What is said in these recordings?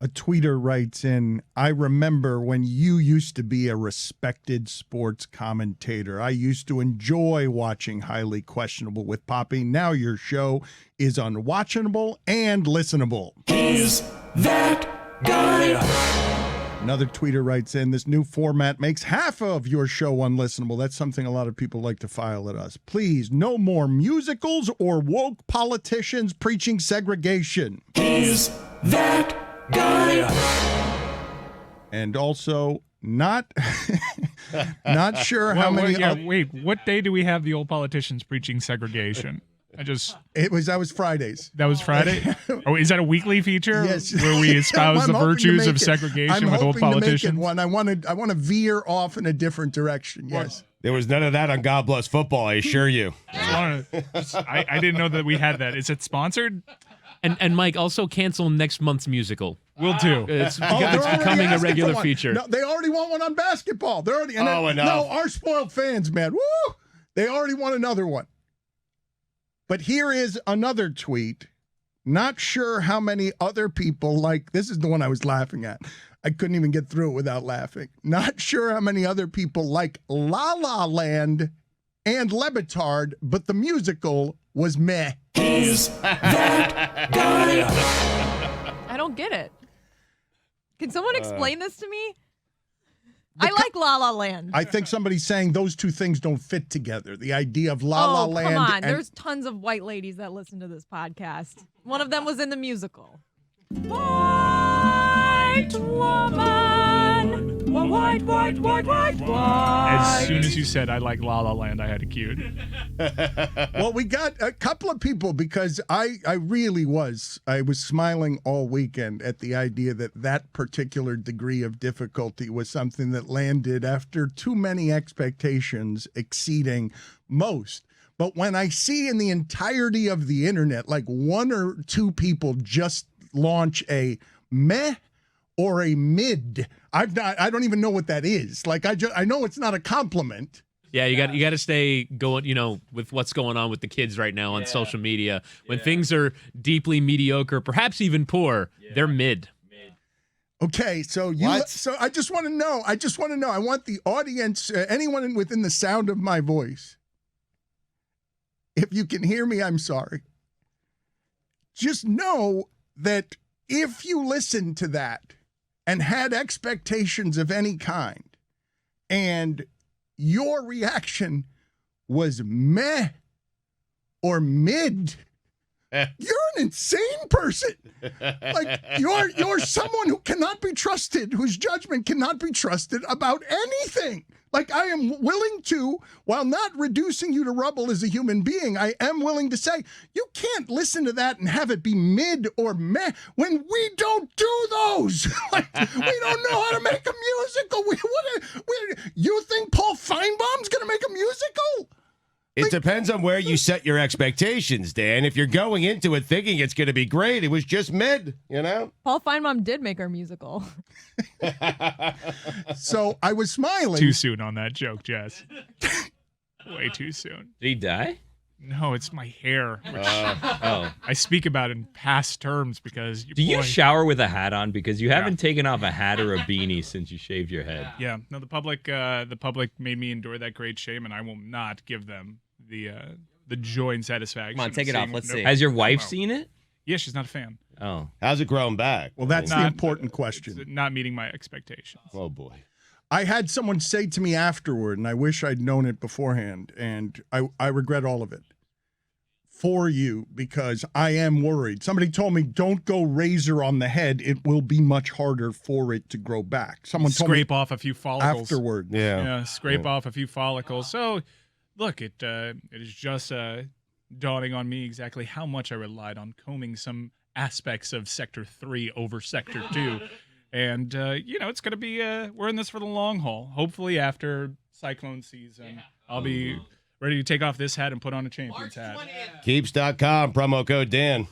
A tweeter writes in, I remember when you used to be a respected sports commentator. I used to enjoy watching Highly Questionable with Poppy. Now your show is unwatchable and listenable. He's that guy. Another tweeter writes in, this new format makes half of your show unlistenable. That's something a lot of people like to file at us. Please, no more musicals or woke politicians preaching segregation. He's that guy. And also, not sure how many. Wait, what day do we have the old politicians preaching segregation? That was Fridays. That was Friday? Oh, is that a weekly feature? Yes. Where we espouse the virtues of segregation with old politicians? I want to veer off in a different direction. Yes. There was none of that on God Bless Football, I assure you. I didn't know that we had that. Is it sponsored? And Mike, also cancel next month's musical. Will do. It's becoming a regular feature. No, they already want one on basketball. They're already. No, our spoiled fans, man. Woo! They already want another one. But here is another tweet. Not sure how many other people like. This is the one I was laughing at. I couldn't even get through it without laughing. Not sure how many other people like La La Land and LeBatard, but the musical was meh. He's that guy. I don't get it. Can someone explain this to me? I like La La Land. I think somebody's saying those two things don't fit together. The idea of La La Land. Come on. There's tons of white ladies that listen to this podcast. One of them was in the musical. White woman. White. As soon as you said I like La La Land, I had a cue. Well, we got a couple of people because I was smiling all weekend at the idea that particular degree of difficulty was something that landed after too many expectations exceeding most. But when I see in the entirety of the internet, like one or two people just launch a meh or a mid, I don't even know what that is. Like I know it's not a compliment. Yeah, you got to stay going, with what's going on with the kids right now on social media. When things are deeply mediocre, perhaps even poor, they're mid. Okay, so I just want to know. I want the audience, anyone within the sound of my voice. If you can hear me, I'm sorry. Just know that if you listen to that and had expectations of any kind, and your reaction was meh or mid, you're an insane person. Like you're someone who cannot be trusted, whose judgment cannot be trusted about anything. Like I am willing to, while not reducing you to rubble as a human being, I am willing to say you can't listen to that and have it be mid or meh when we don't do those. Like we don't know how to make a musical. You think Paul Feinbaum's going to make a musical? It depends on where you set your expectations, Dan. If you're going into it thinking it's going to be great, it was just mid, Paul Feinbaum did make our musical. So I was smiling. Too soon on that joke, Jess. Way too soon. Did he die? No, it's my hair. Which I speak about in past terms because... Do you shower with a hat on? Because you haven't taken off a hat or a beanie since you shaved your head. Yeah. No, the public made me endure that great shame, and I will not give them the joy and satisfaction. Come on, take it off. Let's see. No, Has your wife seen it? Yeah, she's not a fan. Oh. How's it grown back? Well, that's the important question. It's not meeting my expectations. Oh, boy. I had someone say to me afterward, and I wish I'd known it beforehand, and I regret all of it for you because I am worried. Somebody told me, don't go razor on the head. It will be much harder for it to grow back. Someone told me scrape off a few follicles. Afterward. Yeah, scrape off a few follicles. So, look, it is just dawning on me exactly how much I relied on combing some aspects of Sector 3 over Sector 2. And, it's going to be, we're in this for the long haul. Hopefully after cyclone season, I'll be ready to take off this hat and put on a champion's hat. Keeps.com, promo code Dan.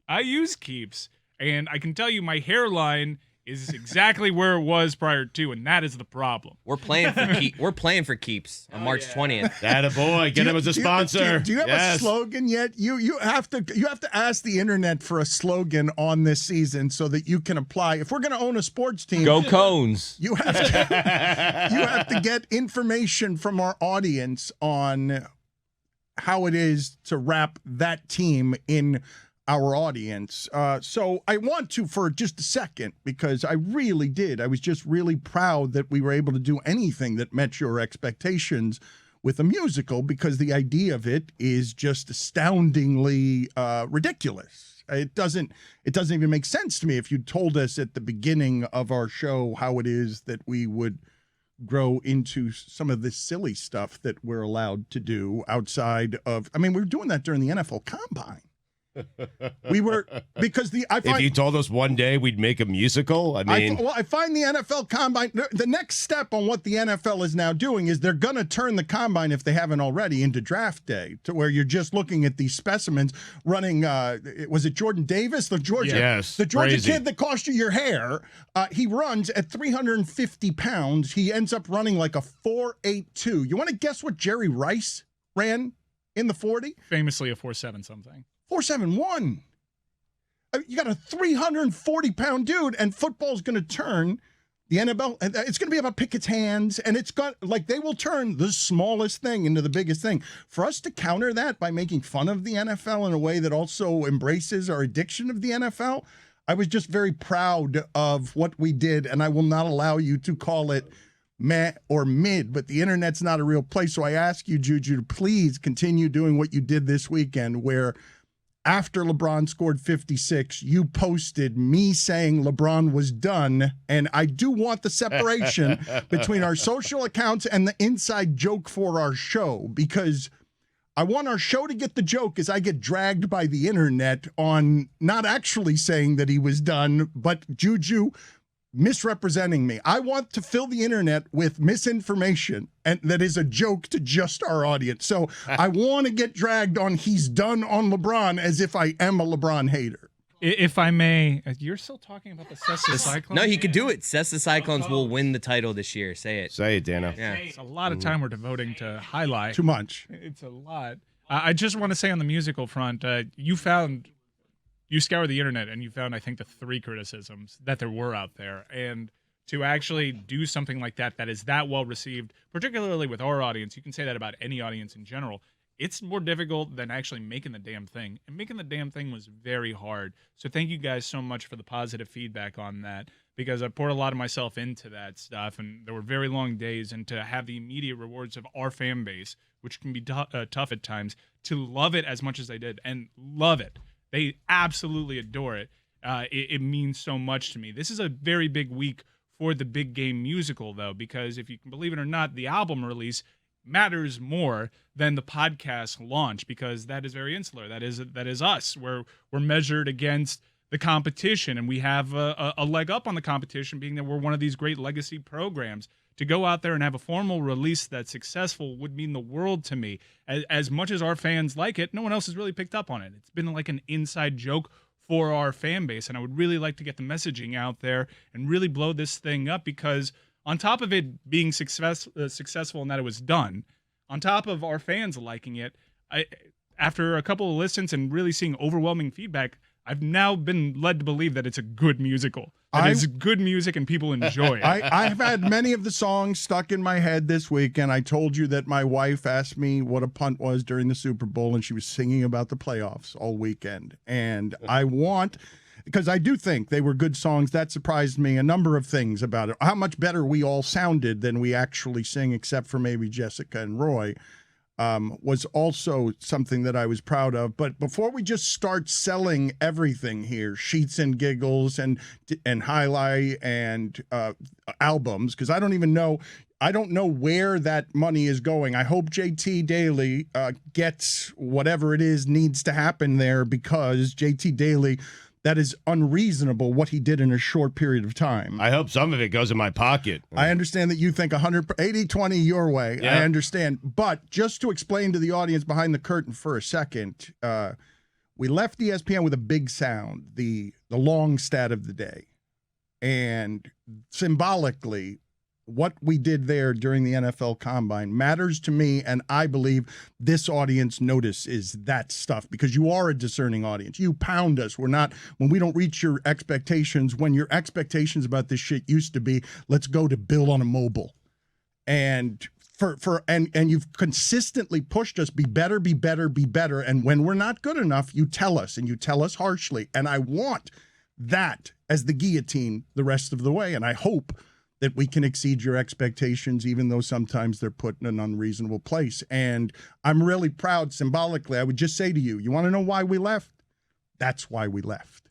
I use Keeps, and I can tell you my hairline is exactly where it was prior to, and that is the problem. We're playing for keeps on March 20th. Attaboy, get him as a sponsor. Do you have a slogan yet? You have to ask the internet for a slogan on this season so that you can apply. If we're going to own a sports team, Go Cones. You have to get information from our audience on how it is to wrap that team in our audience. So I want to, for just a second, because I really did. I was just really proud that we were able to do anything that met your expectations with a musical, because the idea of it is just astoundingly ridiculous. It doesn't even make sense to me. If you told us at the beginning of our show how it is that we would grow into some of this silly stuff that we're allowed to do outside of, I mean, we were doing that during the NFL Combine. We were, because if you told us one day we'd make a musical, I find the NFL Combine, the next step on what the NFL is now doing is they're going to turn the Combine, if they haven't already, into draft day, to where you're just looking at these specimens running, was it Jordan Davis? The Georgia kid that cost you your hair. He runs at 350 pounds. He ends up running like a 4.82. You want to guess what Jerry Rice ran in the 40? Famously a 4.7 something. 4.71. You got a 340-pound dude, and football's going to turn the NFL. It's going to be about Pickett's hands, and it's got, like, they will turn the smallest thing into the biggest thing. For us to counter that by making fun of the NFL in a way that also embraces our addiction of the NFL, I was just very proud of what we did, and I will not allow you to call it meh or mid, but the internet's not a real place. So I ask you, Juju, to please continue doing what you did this weekend, where after LeBron scored 56, you posted me saying LeBron was done. And I do want the separation between our social accounts and the inside joke for our show, because I want our show to get the joke as I get dragged by the internet on not actually saying that he was done, but Juju misrepresenting me. I want to fill the internet with misinformation, and that is a joke to just our audience. So I want to get dragged on he's done on LeBron as if I am a LeBron hater. If I may, you're still talking about the Cessa Cyclones? No, he could do it. Cessa Cyclones will win the title this year. Say it. Say it, Dano. Yeah. It's a lot of time we're devoting to highlight. Too much. It's a lot. I just want to say on the musical front, you scoured the internet and you found, I think, the 3 criticisms that there were out there. And to actually do something like that is that well received, particularly with our audience, you can say that about any audience in general, it's more difficult than actually making the damn thing. And making the damn thing was very hard. So thank you guys so much for the positive feedback on that, because I poured a lot of myself into that stuff, and there were very long days, and to have the immediate rewards of our fan base, which can be tough at times, to love it as much as they did, and love it. They absolutely adore it. It means so much to me. This is a very big week for the Big Game musical, though, because if you can believe it or not, the album release matters more than the podcast launch, because that is very insular. That is us. We're measured against the competition, and we have a leg up on the competition, being that we're one of these great legacy programs. To go out there and have a formal release that's successful would mean the world to me. As much as our fans like it, no one else has really picked up on it. It's been like an inside joke for our fan base, and I would really like to get the messaging out there and really blow this thing up, because on top of it being successful and that it was done, on top of our fans liking it, after a couple of listens and really seeing overwhelming feedback, I've now been led to believe that it's a good musical. It's good music and people enjoy it. I've had many of the songs stuck in my head this week, and I told you that my wife asked me what a punt was during the Super Bowl, and she was singing about the playoffs all weekend. And because I do think they were good songs. That surprised me. A number of things about it. How much better we all sounded than we actually sing, except for maybe Jessica and Roy. Was also something that I was proud of. But before we just start selling everything here, sheets and giggles and highlight and albums, because I don't know where that money is going. I hope JT Daly gets whatever it is needs to happen there, because JT Daly, that is unreasonable what he did in a short period of time. I hope some of it goes in my pocket. I understand that you think 80-20 your way. Yeah. I understand. But just to explain to the audience behind the curtain for a second, we left ESPN with a big sound, the long stat of the day. And symbolically, what we did there during the NFL Combine matters to me, and I believe this audience notices that stuff because you are a discerning audience. You pound us. We're not, when we don't reach your expectations, when your expectations about this shit used to be, let's go to Bill on a mobile. And and you've consistently pushed us, be better, be better, be better. And when we're not good enough, you tell us, and you tell us harshly. And I want that as the guillotine the rest of the way. And I hope that we can exceed your expectations, even though sometimes they're put in an unreasonable place. And I'm really proud symbolically. I would just say to you, you want to know why we left? That's why we left.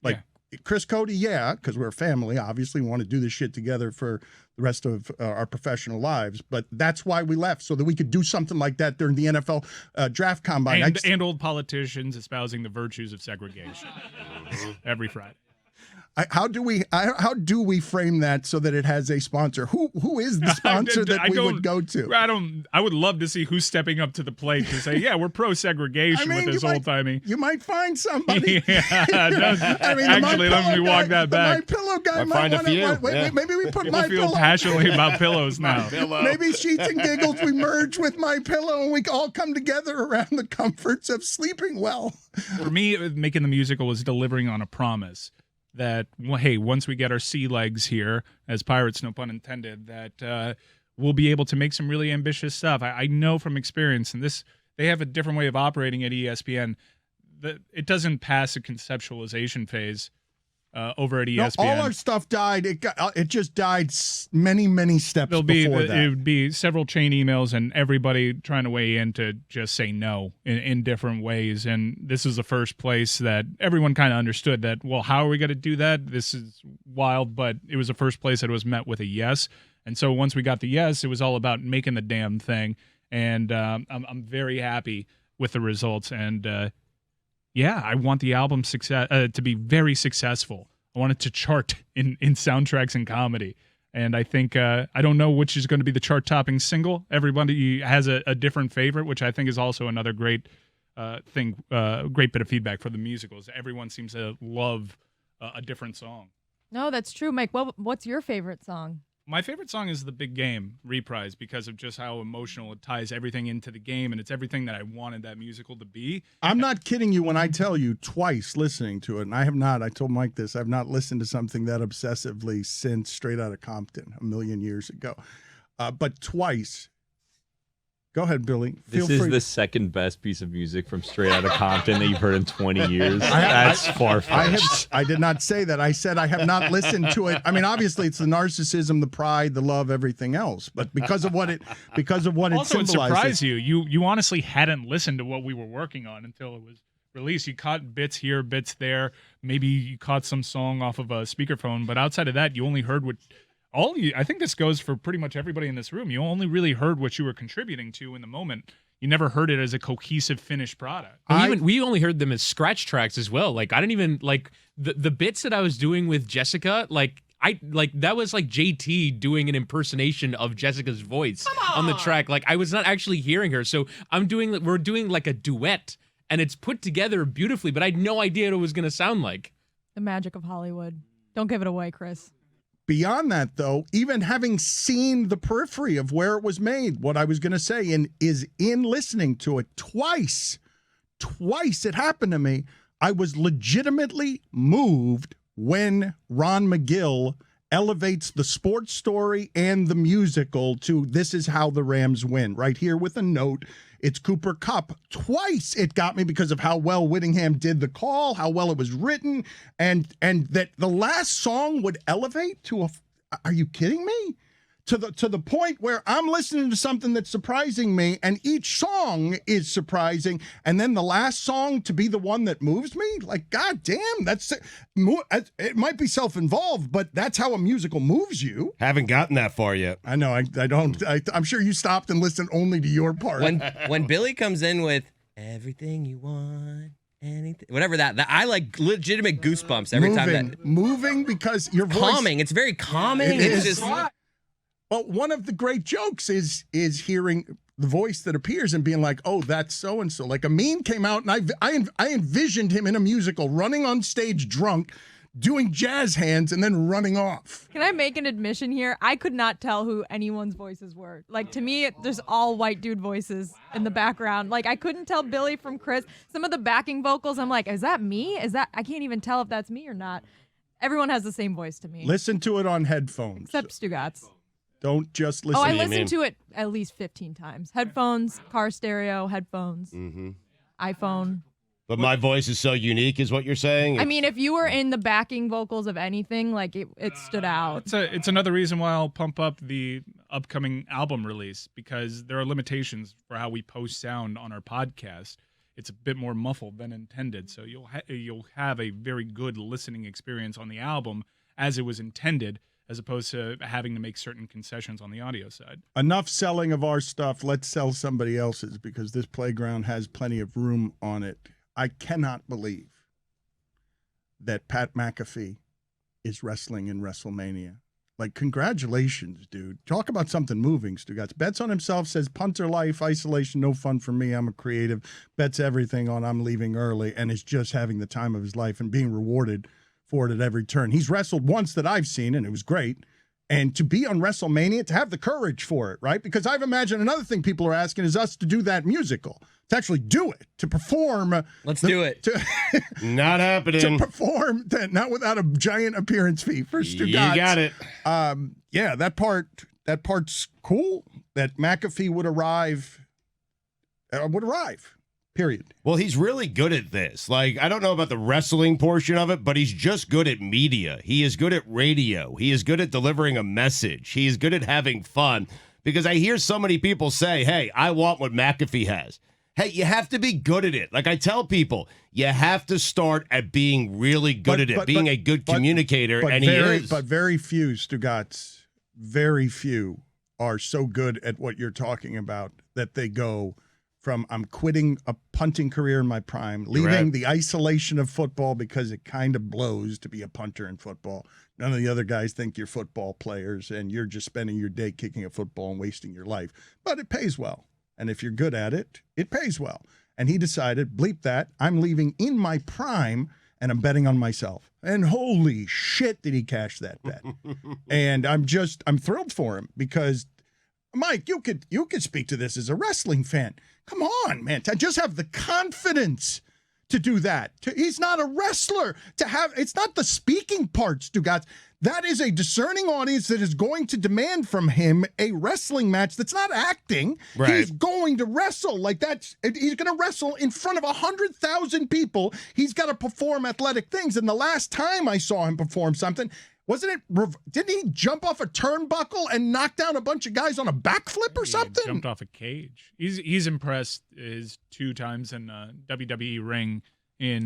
Like Chris Cody, yeah, because we're a family. Obviously, we want to do this shit together for the rest of our professional lives. But that's why we left, so that we could do something like that during the NFL draft combine. And old politicians espousing the virtues of segregation every Friday. How do we frame that so that it has a sponsor? Who is the sponsor that we would go to? I would love to see who's stepping up to the plate to say, yeah, we're pro segregation with this old timey. You might find somebody. Actually, let me walk that back. My pillow guy might find a few. Maybe we put People my feel pillow. passionately about pillows now. Maybe Sheets and Giggles, we merge with My Pillow, and we all come together around the comforts of sleeping well. For me, making the musical was delivering on a promise. That, well, hey, once we get our sea legs here, as pirates, no pun intended, that we'll be able to make some really ambitious stuff. I know from experience, and they have a different way of operating at ESPN, that it doesn't pass a conceptualization phase over at ESPN. No, all our stuff died. It just died many steps before that. It would be several chain emails and everybody trying to weigh in to just say no in different ways. And this is the first place that everyone kind of understood that, well, how are we going to do that? This is wild, but it was the first place that it was met with a yes. And so once we got the yes, it was all about making the damn thing. And I'm very happy with the results. And yeah, I want the album to be very successful. I want it to chart in soundtracks and comedy. And I think, I don't know which is going to be the chart-topping single. Everybody has a different favorite, which I think is also another great great bit of feedback for the musicals. Everyone seems to love a different song. No, that's true, Mike. What's your favorite song? My favorite song is The Big Game Reprise because of just how emotional it ties everything into the game, and it's everything that I wanted that musical to be. I'm not kidding you when I tell you twice listening to it, and I told Mike this, I've not listened to something that obsessively since Straight Outta Compton a million years ago. But twice. Go ahead, Billy. This is the second best piece of music from Straight Outta Compton that you've heard in 20 years. That's far-fetched. I did not say that. I said I have not listened to it. I mean, obviously, it's the narcissism, the pride, the love, everything else. But because of what it also, it symbolizes. surprised you. You honestly hadn't listened to what we were working on until it was released. You caught bits here, bits there. Maybe you caught some song off of a speakerphone. But outside of that, you only heard what... I think this goes for pretty much everybody in this room. You only really heard what you were contributing to in the moment. You never heard it as a cohesive finished product. We only heard them as scratch tracks as well. Like I didn't even like the bits that I was doing with Jessica. That was like JT doing an impersonation of Jessica's voice on the track. Like I was not actually hearing her. So we're doing like a duet, and it's put together beautifully. But I had no idea what it was going to sound like. The magic of Hollywood. Don't give it away, Chris. Beyond that, though, even having seen the periphery of where it was made, what I was going to say is in listening to it twice it happened to me. I was legitimately moved when Ron McGill elevates the sports story and the musical to "This is how the Rams win." Right here with a note. It's Cooper Kupp. Twice it got me because of how well Whittingham did the call, how well it was written, and that the last song would elevate to a... Are you kidding me? To the point where I'm listening to something that's surprising me, and each song is surprising, and then the last song to be the one that moves me? Like, God damn, it might be self-involved, but that's how a musical moves you. Haven't gotten that far yet. I know, I don't. I'm sure you stopped and listened only to your part. When Billy comes in with everything you want, anything, whatever that I like legitimate goosebumps every time. Moving because your voice... Calming. It's very calming. It's just... Well, one of the great jokes is hearing the voice that appears and being like, "Oh, that's so and so." Like a meme came out, and I envisioned him in a musical, running on stage drunk, doing jazz hands and then running off. Can I make an admission here? I could not tell who anyone's voices were. Like, to me, there's all white dude voices in the background. Like, I couldn't tell Billy from Chris. Some of the backing vocals, I'm like, is that me? I can't even tell if that's me or not. Everyone has the same voice to me. Listen to it on headphones. Except Stugotz. Don't just listen. Oh, I listened to it at least 15 times. Headphones, car stereo, headphones, iPhone. But my voice is so unique, is what you're saying? I mean, if you were in the backing vocals of anything, like it stood out. It's another reason why I'll pump up the upcoming album release, because there are limitations for how we post sound on our podcast. It's a bit more muffled than intended, so you'll have a very good listening experience on the album as it was intended, as opposed to having to make certain concessions on the audio side. Enough selling of our stuff. Let's sell somebody else's, because this playground has plenty of room on it. I cannot believe that Pat McAfee is wrestling in Wrestlemania. Like, congratulations, dude. Talk about something moving, Stugotz. Bets on himself, says punter life, isolation, no fun for me. I'm a creative. Bets everything on I'm leaving early, and is just having the time of his life and being rewarded for it at every turn. He's wrestled once that I've seen, and it was great. And to be on Wrestlemania, to have the courage for it, right? Because I've imagined another thing people are asking is us to do that musical, to actually do it, to perform. Let's do it. Not happening. To perform, not without a giant appearance fee for Stugotz. You got it. Yeah, part's cool. That McAfee would arrive. Period. Well, he's really good at this. Like, I don't know about the wrestling portion of it, but he's just good at media. He is good at radio. He is good at delivering a message. He is good at having fun. Because I hear so many people say, hey, I want what McAfee has. Hey, you have to be good at it. Like I tell people, you have to start at being really good at it, being a good communicator, and he is. But very few, Stugotz, very few are so good at what you're talking about that they go from I'm quitting a punting career in my prime, leaving the isolation of football because it kind of blows to be a punter in football. None of the other guys think you're football players, and you're just spending your day kicking a football and wasting your life. But it pays well. And if you're good at it, it pays well. And he decided, bleep that, I'm leaving in my prime, and I'm betting on myself. And holy shit, did he cash that bet. And I'm thrilled for him, because, Mike, you could speak to this as a wrestling fan. Come on, man. To just have the confidence to do that. He's not a wrestler. It's not the speaking parts, Stugotz. That is a discerning audience that is going to demand from him a wrestling match that's not acting. Right. He's going to wrestle he's going to wrestle in front of 100,000 people. He's got to perform athletic things. And the last time I saw him perform something, didn't he jump off a turnbuckle and knock down a bunch of guys on a backflip or something? He jumped off a cage. He's impressed his 2 times in WWE ring in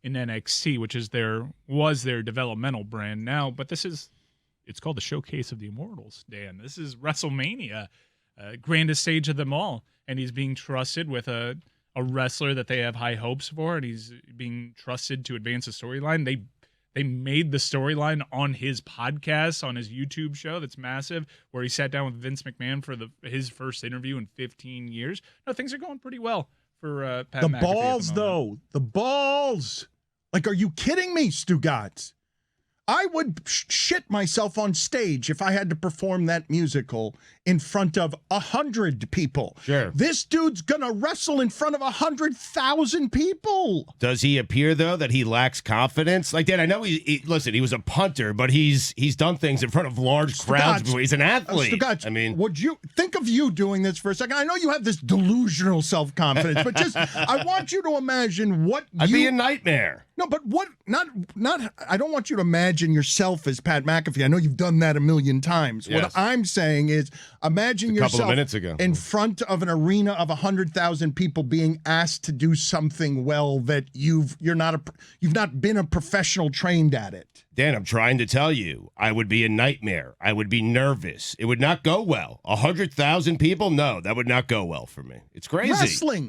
NXT, which was their developmental brand now. But it's called the Showcase of the Immortals, Dan. This is Wrestlemania, grandest stage of them all, and he's being trusted with a wrestler that they have high hopes for, and he's being trusted to advance a storyline. They made the storyline on his podcast, on his YouTube show that's massive, where he sat down with Vince McMahon for his first interview in 15 years. No, things are going pretty well for Pat McAfee. The balls, though. The balls. Like, are you kidding me, Stugotz? I would shit myself on stage if I had to perform that musical in front of 100 people. Sure. This dude's gonna wrestle in front of 100,000 people. Does he appear, though, that he lacks confidence? Like, Dan, I know he was a punter, but he's done things in front of large crowds before. He's an athlete. Stugotz, I mean, would you think of you doing this for a second? I know you have this delusional self-confidence, but I want you to imagine what I'd be a nightmare. No, but what? Not. I don't want you to imagine yourself as Pat McAfee. I know you've done that a million times. Yes. What I'm saying is, imagine yourself couple of minutes ago in front of an arena of 100,000 people being asked to do something well that you've not been a professional trained at it. Dan, I'm trying to tell you, I would be a nightmare. I would be nervous. It would not go well. 100,000 people? No, that would not go well for me. It's crazy.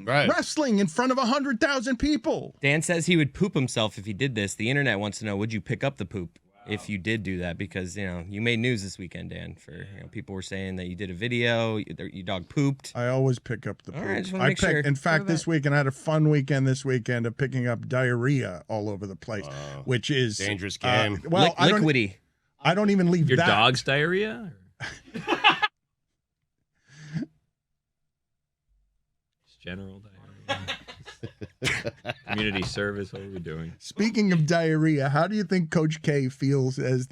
Wrestling in front of 100,000 people. Dan says he would poop himself if he did this. The internet wants to know, would you pick up the poop if you did do that, because you made news this weekend, Dan. For people were saying that you did a video, your dog pooped. I always pick up the poop. All right, just want to make sure. In fact, this weekend I had a fun weekend this weekend of picking up diarrhea all over the place, which is dangerous game. Well, liquidy. I don't even leave your that. dog's diarrhea. General diarrhea. Community service. What are we doing? Speaking of diarrhea, how do you think Coach K feels as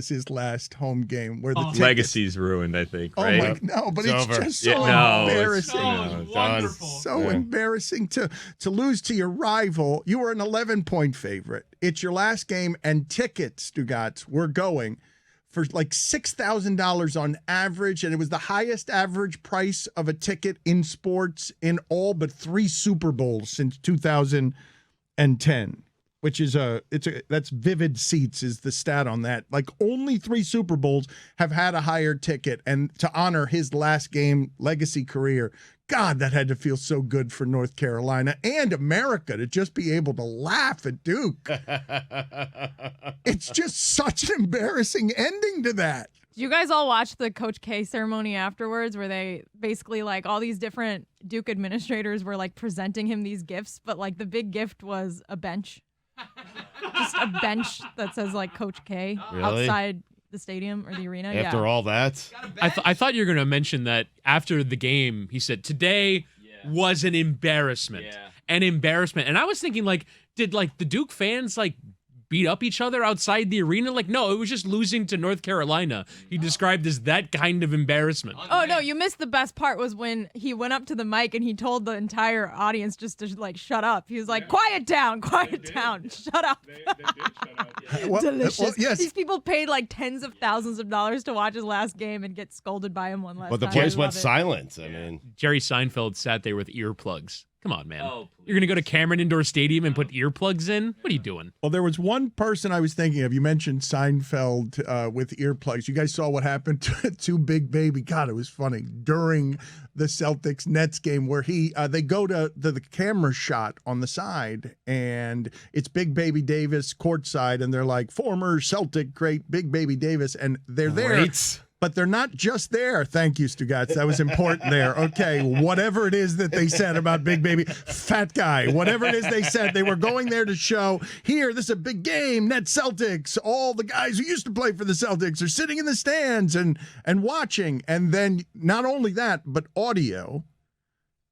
his last home game? Where the legacy's ruined, I think. Oh right? But it's it's over. just so embarrassing. Wonderful. So embarrassing to lose to your rival. You were an 11-point favorite. It's your last game, and tickets, Stugotz, were going for like $6,000 on average, and it was the highest average price of a ticket in sports in all but 3 Super Bowls since 2010, which is that's Vivid Seats is the stat on that. Like only 3 Super Bowls have had a higher ticket, and to honor his last game legacy career, God, that had to feel so good for North Carolina and America to just be able to laugh at Duke. It's just such an embarrassing ending to that. Did you guys all watch the Coach K ceremony afterwards where they basically like all these different Duke administrators were like presenting him these gifts, but like the big gift was a bench. Just a bench that says like Coach K outside the stadium or the arena. After all that? I thought you were going to mention that after the game, he said, today was an embarrassment. An embarrassment. And I was thinking, like, did, like, the Duke fans, like, beat up each other outside the arena? Like, no, it was just losing to North Carolina. He described as that kind of embarrassment. Oh, no, you missed the best part was when he went up to the mic and he told the entire audience just to, like, shut up. He was like, quiet down, shut up. They did shut up. Delicious. Well, yes. These people paid like tens of thousands of dollars to watch his last game and get scolded by him one last But the time. place I went love it. silent. I mean, Jerry Seinfeld sat there with earplugs. Come on, man. Oh, You're going to go to Cameron Indoor Stadium and put earplugs in? What are you doing? Well, there was one person I was thinking of. You mentioned Seinfeld with earplugs. You guys saw what happened to Big Baby. God, it was funny. During the Celtics-Nets game where they go to the camera shot on the side, and it's Big Baby Davis courtside, and they're like, former Celtic great Big Baby Davis, and they're there. But they're not just there. Thank you, Stugotz. That was important there. Okay, whatever it is that they said about Big Baby, fat guy, whatever it is they said, they were going there to show, here, this is a big game, Nets Celtics. All the guys who used to play for the Celtics are sitting in the stands and watching. And then not only that, but audio.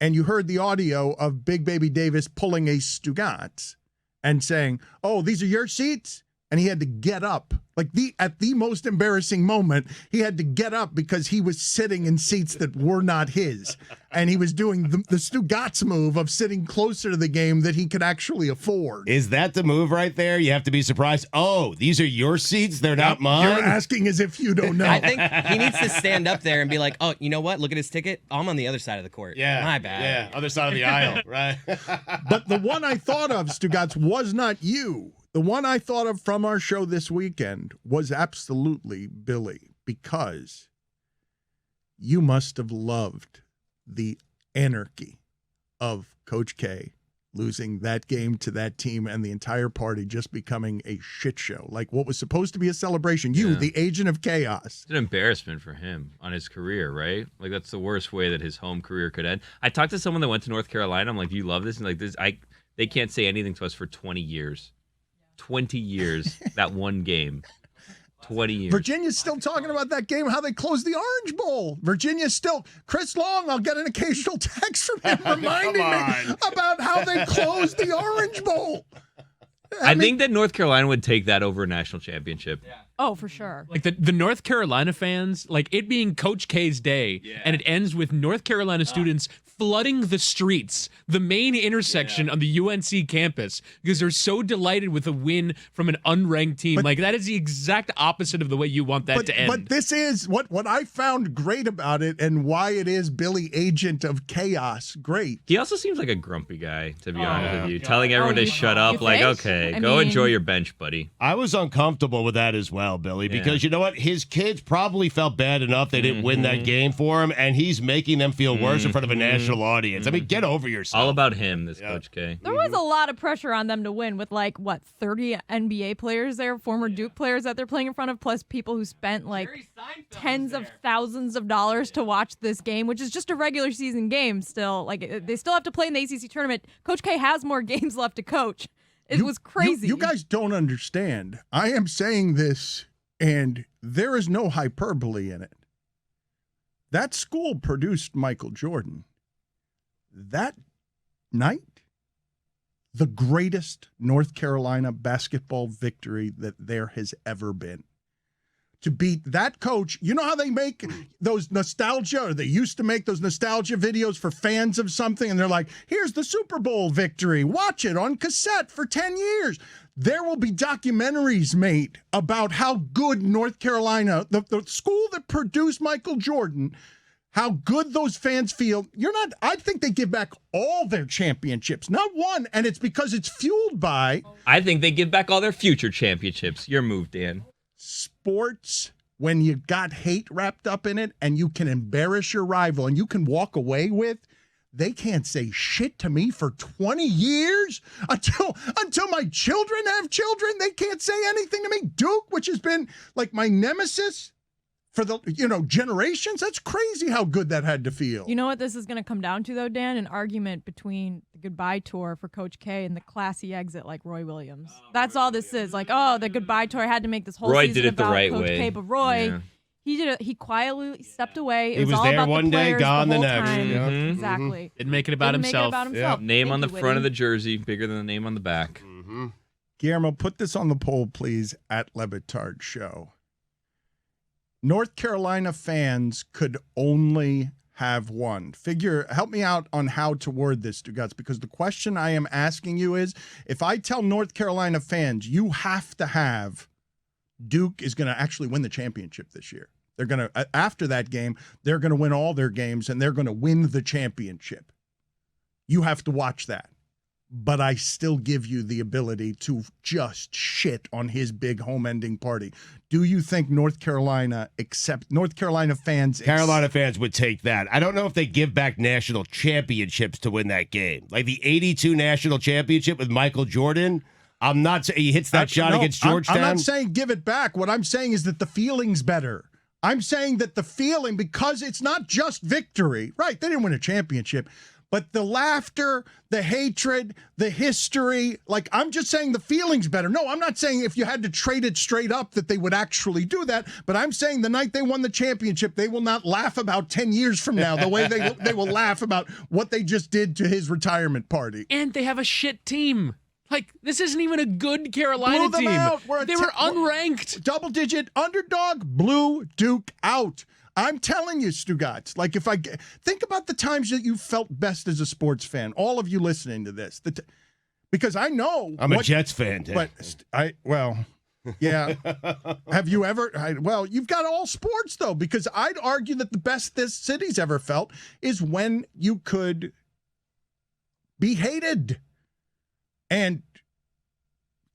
And you heard the audio of Big Baby Davis pulling a Stugotz and saying, oh, these are your seats? And he had to get up. Like at the most embarrassing moment, he had to get up because he was sitting in seats that were not his. And he was doing the Stugotz move of sitting closer to the game that he could actually afford. Is that the move right there? You have to be surprised. Oh, these are your seats? They're not mine? You're asking as if you don't know. I think he needs to stand up there and be like, oh, you know what? Look at his ticket. I'm on the other side of the court. Yeah. My bad. Yeah, other side of the aisle, right? But the one I thought of, Stugotz, was not you. The one I thought of from our show this weekend was absolutely Billy, because you must have loved the anarchy of Coach K losing that game to that team and the entire party just becoming a shit show. Like what was supposed to be a celebration. You, the agent of chaos. It's an embarrassment for him on his career, right? Like that's the worst way that his home career could end. I talked to someone that went to North Carolina. I'm like, do you love this? And like this, they can't say anything to us for 20 years. 20 years, that one game. 20 years. Virginia's still talking about that game, how they closed the Orange Bowl. Virginia's still, Chris Long, I'll get an occasional text from him reminding me about how they closed the Orange Bowl. I think that North Carolina would take that over a national championship. Yeah. Oh, for sure. Like the North Carolina fans, like it being Coach K's day, and it ends with North Carolina students flooding the streets, the main intersection on the UNC campus, because they're so delighted with a win from an unranked team. Like that is the exact opposite of the way you want that to end. But this is what I found great about it, and why it is Billy, agent of chaos, great. He also seems like a grumpy guy, to be honest with you. Telling everyone to shut up, like, okay. Hey, go enjoy your bench, buddy. I was uncomfortable with that as well, Billy, because you know what? His kids probably felt bad enough they didn't win that game for him, and he's making them feel worse in front of a national audience. I mean, get over yourself. All about him, this Coach K. There was a lot of pressure on them to win with 30 NBA players there, former Duke players that they're playing in front of, plus people who spent tens of thousands of dollars to watch this game, which is just a regular season game still. They still have to play in the ACC tournament. Coach K has more games left to coach. It was crazy. You guys don't understand. I am saying this, and there is no hyperbole in it. That school produced Michael Jordan. That night, the greatest North Carolina basketball victory that there has ever been. To beat that coach, you know how they make those nostalgia, or they used to make those nostalgia videos for fans of something, and they're like, here's the Super Bowl victory. Watch it on cassette for 10 years. There will be documentaries made about how good North Carolina, the school that produced Michael Jordan, how good those fans feel. I think they give back all their championships, not one, and it's because it's fueled by. I think they give back all their future championships. Your move, Dan. Sports, when you got hate wrapped up in it and you can embarrass your rival and you can walk away with, they can't say shit to me for 20 years until my children have children. They can't say anything to me. Duke, which has been like my nemesis for the generations. That's crazy how good that had to feel. You know what this is going to come down to, though, Dan? An argument between the goodbye tour for Coach K and the classy exit like Roy Williams. That's all this is. The goodbye tour had to make this whole Roy season did it the about right Coach way. K, but Roy, he quietly stepped away. He was all there about one the day, players gone the whole next. time. Yeah. Exactly. Didn't make it about himself. Name Thank on the you, front of Witty. the jersey, bigger than the name on the back. Guillermo, put this on the poll, please, at LeBatard Show. North Carolina fans could only have one. Help me out on how to word this, Stugotz, because the question I am asking you is, if I tell North Carolina fans you have to have Duke is going to actually win the championship this year. They're going to, after that game, they're going to win all their games and they're going to win the championship. You have to watch that. But I still give you the ability to just shit on his big home ending party. Do you think North Carolina fans would take that? I don't know if they give back national championships to win that game. Like the 82 national championship with Michael Jordan. I'm not saying he hits that shot against Georgetown. I'm not saying give it back. What I'm saying is that the feeling's better. I'm saying that the feeling, because it's not just victory. Right, they didn't win a championship. But the laughter, the hatred, the history, I'm just saying the feeling's better. No, I'm not saying if you had to trade it straight up that they would actually do that. But I'm saying the night they won the championship, they will not laugh about 10 years from now the way they will laugh about what they just did to his retirement party. And they have a shit team. This isn't even a good Carolina Blew them team. out. They were unranked. Double-digit underdog, blew Duke out. I'm telling you, Stugotz, think about the times that you felt best as a sports fan, all of you listening to this, because I know I'm a Jets fan, but yeah. Have you ever? You've got all sports though, because I'd argue that the best this city's ever felt is when you could be hated and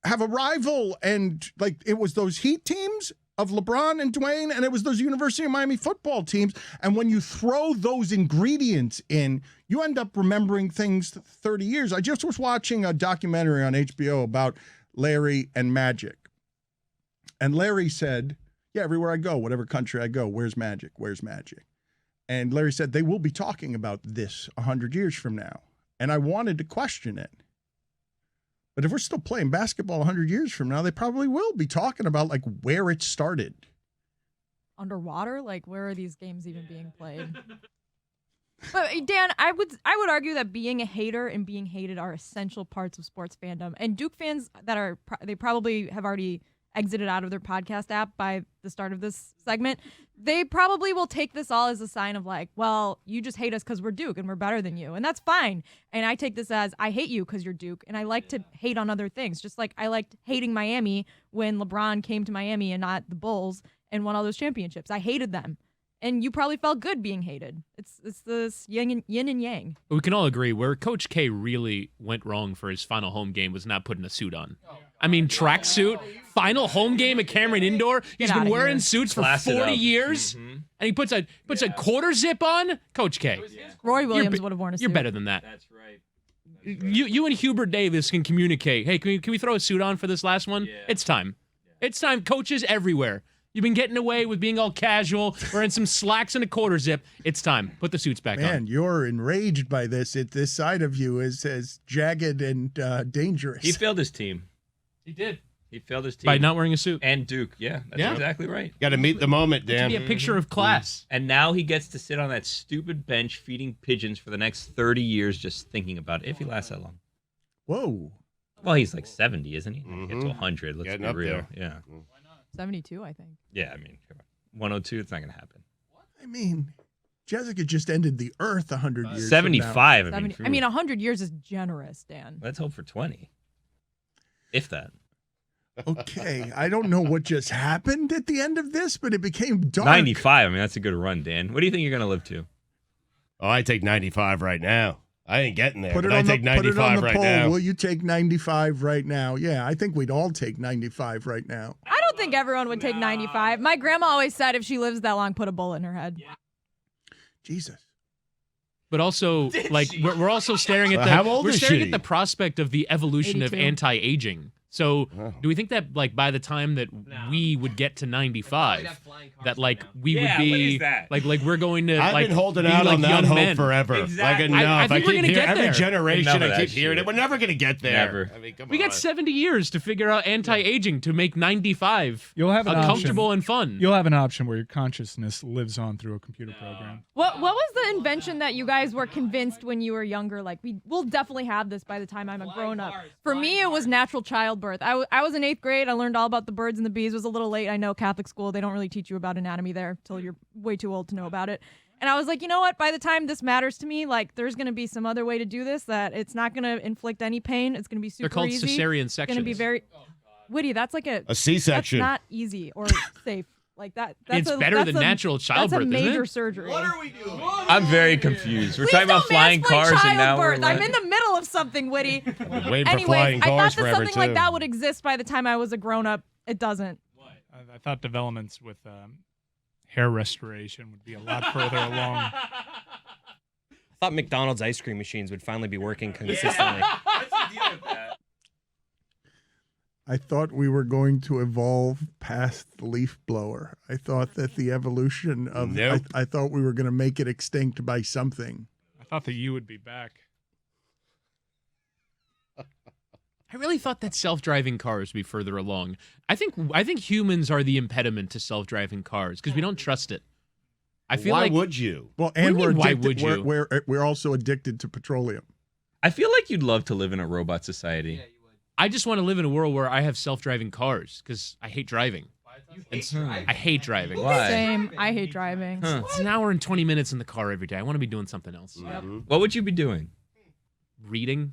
have a rival, and it was those Heat teams of LeBron and Dwayne, and it was those University of Miami football teams. And when you throw those ingredients in, you end up remembering things 30 years. I just was watching a documentary on HBO about Larry and Magic. And Larry said, yeah, everywhere I go, whatever country I go, where's Magic? Where's Magic? And Larry said, they will be talking about this 100 years from now. And I wanted to question it. But if we're still playing basketball 100 years from now, they probably will be talking about where it started. Underwater? Where are these games even being played? But Dan, I would argue that being a hater and being hated are essential parts of sports fandom. And Duke fans they probably have already exited out of their podcast app by the start of this segment. They probably will take this all as a sign of you just hate us because we're Duke and we're better than you. And that's fine. And I take this as, I hate you because you're Duke. And I like to hate on other things. Just like I liked hating Miami when LeBron came to Miami and not the Bulls and won all those championships. I hated them. and you probably felt good being hated. It's this yin and yang. We can all agree where Coach K really went wrong for his final home game was not putting a suit on. I mean, tracksuit, final home game at Cameron Indoor. He's been wearing suits for 40 years, and he puts a quarter zip on. Coach K. Roy Williams would have worn a suit. You're better than that. That's right. You and Hubert Davis can communicate. Hey, can we throw a suit on for this last one? Yeah. It's time. It's time. Coaches everywhere. You've been getting away with being all casual, wearing some slacks and a quarter zip. It's time. Put the suits back on. Man, you're enraged by this. This side of you is as jagged and dangerous. He failed his team. He did. He failed his team. By not wearing a suit. And Duke. Yeah, that's exactly right. Got to meet the moment, To Dan. be a picture of class. And now he gets to sit on that stupid bench feeding pigeons for the next 30 years just thinking about it, if he lasts that long. Whoa. Well, he's like 70, isn't he? Get to 100. Let's Getting be up real. there. Yeah. 72, I think. Yeah, I mean, come on. 102, it's not going to happen. I mean, Jessica just ended the earth 100 years 75. from now. I mean, 100 years is generous, Dan. Let's hope for 20. If that. Okay, I don't know what just happened at the end of this, but it became dark. 95. I mean, that's a good run, Dan. What do you think you're going to live to? Oh, I take 95 right now. I ain't getting there, Put but it I on take the, put it 95 on the right poll. now. Will you take 95 right now? Yeah, I think we'd all take 95 right now. I don't think everyone would take 95. My grandma always said if she lives that long, put a bullet in her head. Jesus. But also, like, we're also staring at How old we're is staring she? at the prospect of the evolution of 82. anti-aging. So, do we think that, like, by the time that we would get to 95, that, like, we would Yeah, be, what is that? like we're going to, I've like, been holding be out like on that young hope men. forever. Exactly. Like enough. I think we're keep gonna hearing get every there. generation. Enough of I that keep hearing shit. it. We're never going to get there. Never. I mean, come We on. got 70 years to figure out anti-aging to make 95 You'll have an option. comfortable and fun. You'll have an option where your consciousness lives on through a computer program. What was the invention that you guys were convinced when you were younger? Like, we'll definitely have this by the time I'm a grown up. For me, it was natural childbirth. I was in 8th grade. I learned all about the birds and the bees. It was a little late. I know Catholic school, they don't really teach you about anatomy there till you're way too old to know about it. And I was like, you know what? By the time this matters to me, like, there's going to be some other way to do this that it's not going to inflict any pain. It's going to be super They're called easy. cesarean It's sections. going to be very Witty. That's like A C-section. That's not easy or safe. Like that. It's better than natural childbirth, That's a isn't major it? surgery. we doing? I'm very confused. We're Please talking about don't flying mansplain cars, and now we're childbirth. like, I'm in the middle of something, Witty. Waiting for flying Anyways, I cars thought that forever, something like too. that would exist by the time I was a grown up. It doesn't. I thought developments with hair restoration would be a lot further along. I thought McDonald's ice cream machines would finally be working consistently. what's the deal with that? I thought we were going to evolve past the leaf blower. I thought that the evolution of Nope. I thought we were going to make it extinct by something. I thought that you would be back. I really thought that self-driving cars would be further along. I think humans are the impediment to self-driving cars because we don't trust it. I feel Why like would you? Well, do you and mean, we're why addicted, would you? we're also addicted to petroleum. I feel like you'd love to live in a robot society. I just want to live in a world where I have self-driving cars because I hate driving. I hate driving. Why? Same. I hate driving. Huh. It's an hour and 20 minutes in the car every day. I want to be doing something else. What would you be doing? Reading.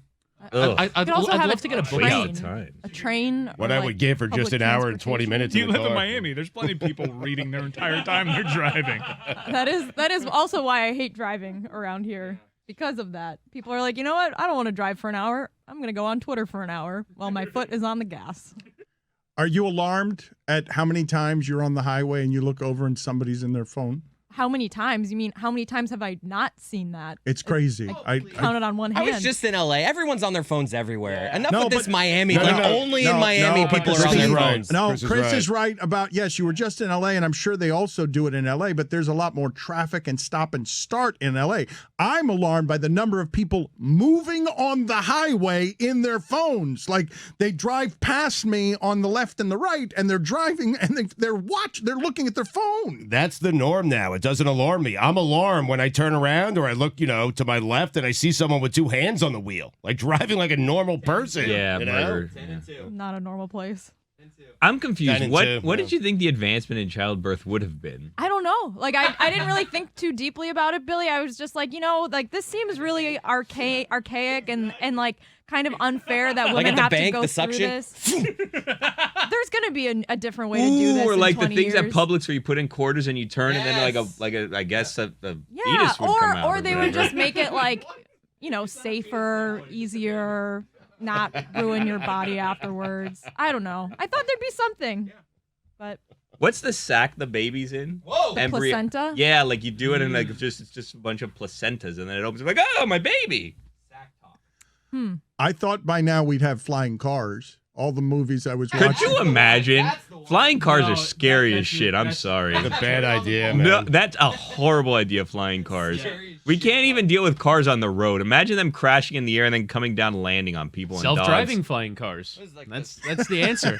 Ugh. I'd You could also have love to get a book. Waste of train. time. A train. What or, I like, would give for just public an hour and 20 transportation. minutes You in the live in car. Miami. There's plenty of people reading their entire time they're driving. That is also why I hate driving around here. Because of that. People are like, you know what? I don't want to drive for an hour. I'm going to go on Twitter for an hour while my foot is on the gas. Are you alarmed at how many times you're on the highway and you look over and somebody's in their phone? How many times? You mean how many times have I not seen that? It's crazy. I Counted on one I hand. was just in LA. Everyone's on their phones everywhere. Enough No, with this but- Miami. No, like no, only no, in Miami no, but people Chris are on their is right. phones. No, Chris is Chris right. is right about, yes, you were just in LA, and I'm sure they also do it in LA, but there's a lot more traffic and stop and start in LA. I'm alarmed by the number of people moving on the highway in their phones. Like, they drive past me on the left and the right, and they're driving, and they're looking at their phone. That's the norm now. It doesn't alarm me. I'm alarmed when I turn around or I look, to my left and I see someone with two hands on the wheel, like driving like a normal person. Yeah, you know? murder. Not a normal place. I'm confused. 10 and What 2, what yeah. did you think the advancement in childbirth would have been? I don't know. Like, I didn't really think too deeply about it, Billy. I was just like, like, this seems really archaic and like kind of unfair that Like women at the have bank, to go the through suction? this. There's gonna be a different way to do this. Or in like the 20 things at years. Publix where you put in quarters and you turn, and then like a I guess a Yeah, fetus would come out. or they would whatever. just make it like, safer, easier, not ruin your body afterwards. I don't know. I thought there'd be something, but What's the sack the baby's in? Whoa. the placenta. Yeah, like you do it and like it's just a bunch of placentas, and then it opens like, oh, my baby. I thought by now we'd have flying cars. All the movies I was watching. Could you imagine? Flying cars No, are scary that- as shit. I'm that's- sorry. It's a bad idea, man. No, that's a horrible idea, flying cars. We can't even deal with cars on the road. Imagine them crashing in the air and then coming down and landing on people and dogs. Self-driving flying cars. That's the answer.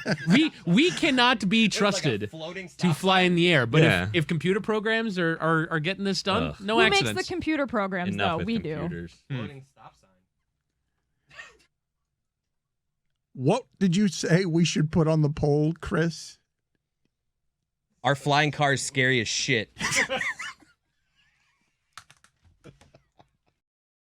We cannot be trusted to fly in the air. But Yeah. if computer programs are getting this done, Ugh. no Who accidents. makes the computer programs Enough though? with We do. computers. Floating stop sign. What did you say we should put on the poll, Chris? Our flying car is scary as shit.